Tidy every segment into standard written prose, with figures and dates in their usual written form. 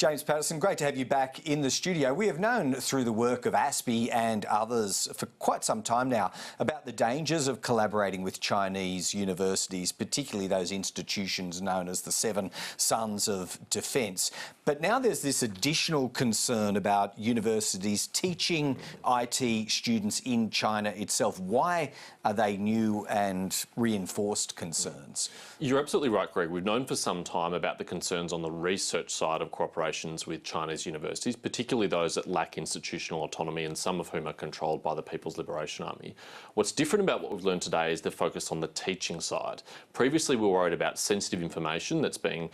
James Patterson, great to have you back in the studio. We have known through the work of ASPI and others for quite some time now about the dangers of collaborating with Chinese universities, particularly those institutions known as the Seven Sons of Defence. But now there's this additional concern about universities teaching IT students in China itself. Why are they new and reinforced concerns? You're absolutely right, Greg. We've known for some time about the concerns on the research side of cooperations with Chinese universities, particularly those that lack institutional autonomy and some of whom are controlled by the People's Liberation Army. What's different about what we've learned today is the focus on the teaching side. Previously, we were worried about sensitive information that's being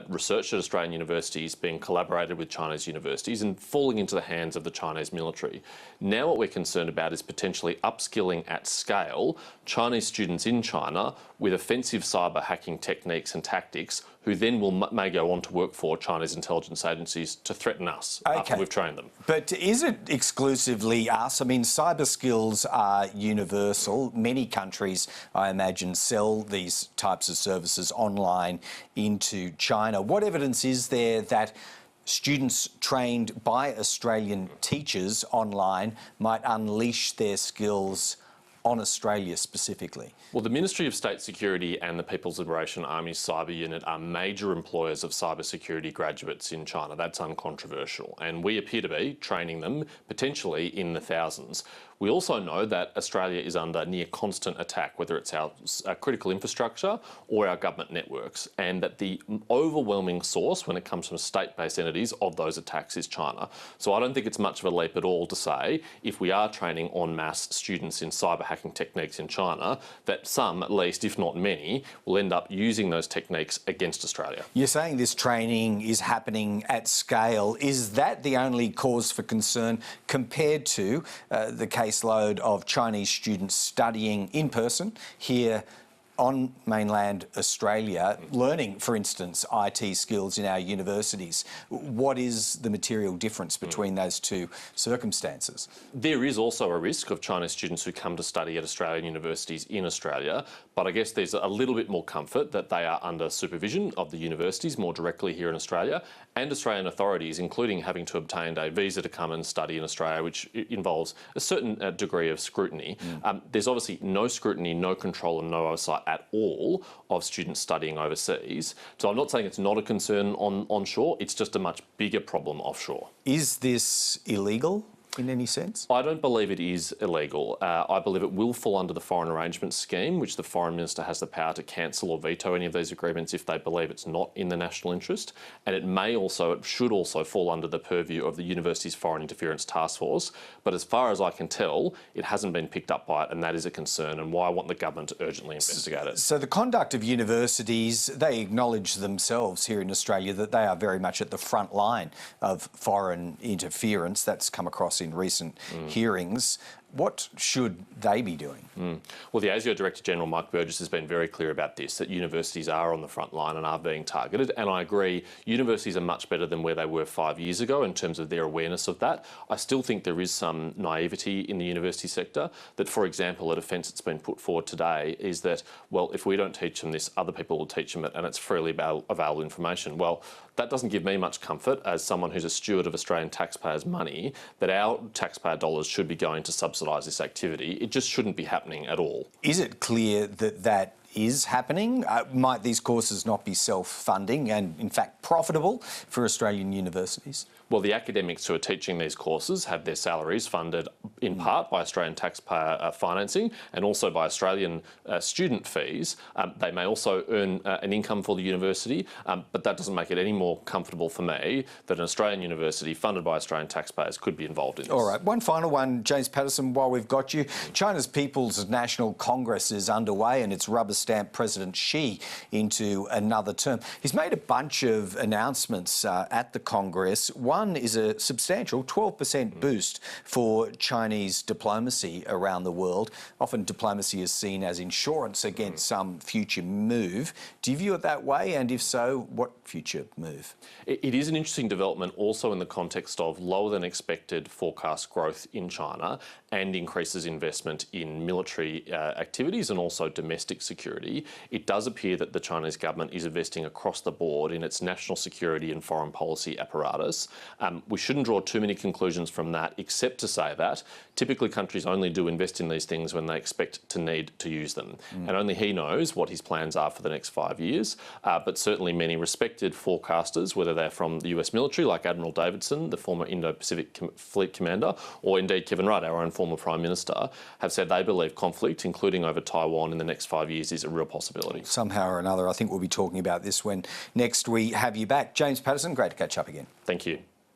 researched at Australian universities, being collaborated with Chinese universities and falling into the hands of the Chinese military. Now what we're concerned about is potentially upskilling at scale Chinese students in China with offensive cyber hacking techniques and tactics who then may go on to work for Chinese intelligence agencies to threaten us after we've trained them. But is it exclusively us? I mean, cyber skills are universal. Many countries, I imagine, sell these types of services online into China. What evidence is there that students trained by Australian teachers online might unleash their skills on Australia specifically? Well, the Ministry of State Security and the People's Liberation Army's cyber unit are major employers of cybersecurity graduates in China. That's uncontroversial. And we appear to be training them potentially in the thousands. We also know that Australia is under near constant attack, whether it's our critical infrastructure or our government networks, and that the overwhelming source when it comes from state-based entities of those attacks is China. So I don't think it's much of a leap at all to say, if we are training en masse students in cyber hacking techniques in China, that some, at least, if not many, will end up using those techniques against Australia. You're saying this training is happening at scale. Is that the only cause for concern compared to the caseload of Chinese students studying in person here on mainland Australia, learning, for instance, IT skills in our universities? What is the material difference between those two circumstances? There is also a risk of Chinese students who come to study at Australian universities in Australia, but I guess there's a little bit more comfort that they are under supervision of the universities more directly here in Australia, and Australian authorities, including having to obtain a visa to come and study in Australia, which involves a certain degree of scrutiny. There's obviously no scrutiny, no control and no oversight at all of students studying overseas. So I'm not saying it's not a concern onshore, it's just a much bigger problem offshore. Is this illegal in any sense? I don't believe it is illegal. I believe it will fall under the Foreign Arrangements Scheme, which the Foreign Minister has the power to cancel or veto any of these agreements if they believe it's not in the national interest. And it should also fall under the purview of the University's Foreign Interference Task Force. But as far as I can tell, it hasn't been picked up by it, and that is a concern and why I want the government to urgently investigate it. So the conduct of universities, they acknowledge themselves here in Australia that they are very much at the front line of foreign interference. That's come across in recent hearings. What should they be doing? Well, the ASIO Director General, Mike Burgess, has been very clear about this, that universities are on the front line and are being targeted. And I agree, universities are much better than where they were 5 years ago in terms of their awareness of that. I still think there is some naivety in the university sector that, for example, a defence that's been put forward today is that, well, if we don't teach them this, other people will teach them it, and it's freely available information. Well, that doesn't give me much comfort as someone who's a steward of Australian taxpayers' money, that our taxpayer dollars should be going to subsidise this activity. It just shouldn't be happening at all. Is it clear that that is happening? Might these courses not be self-funding and, in fact, profitable for Australian universities? Well, the academics who are teaching these courses have their salaries funded in part by Australian taxpayer financing and also by Australian student fees. They may also earn an income for the university, but that doesn't make it any more comfortable for me that an Australian university funded by Australian taxpayers could be involved in this. All right, one final one, James Patterson, while we've got you. China's People's National Congress is underway and it's rubber-stamped President Xi into another term. He's made a bunch of announcements at the Congress. One is a substantial 12% boost for Chinese diplomacy around the world. Often diplomacy is seen as insurance against some future move. Do you view it that way? And if so, what future move? It is an interesting development also in the context of lower than expected forecast growth in China and increases investment in military activities and also domestic security. security, it does appear that the Chinese government is investing across the board in its national security and foreign policy apparatus. We shouldn't draw too many conclusions from that, except to say that typically countries only do invest in these things when they expect to need to use them. And only he knows what his plans are for the next 5 years. But certainly many respected forecasters, whether they're from the US military, like Admiral Davidson, the former Indo-Pacific Fleet Commander, or indeed Kevin Rudd, our own former Prime Minister, have said they believe conflict, including over Taiwan in the next 5 years, is a real possibility. Somehow or another, I think we'll be talking about this when next we have you back. James Patterson, great to catch up again. Thank you.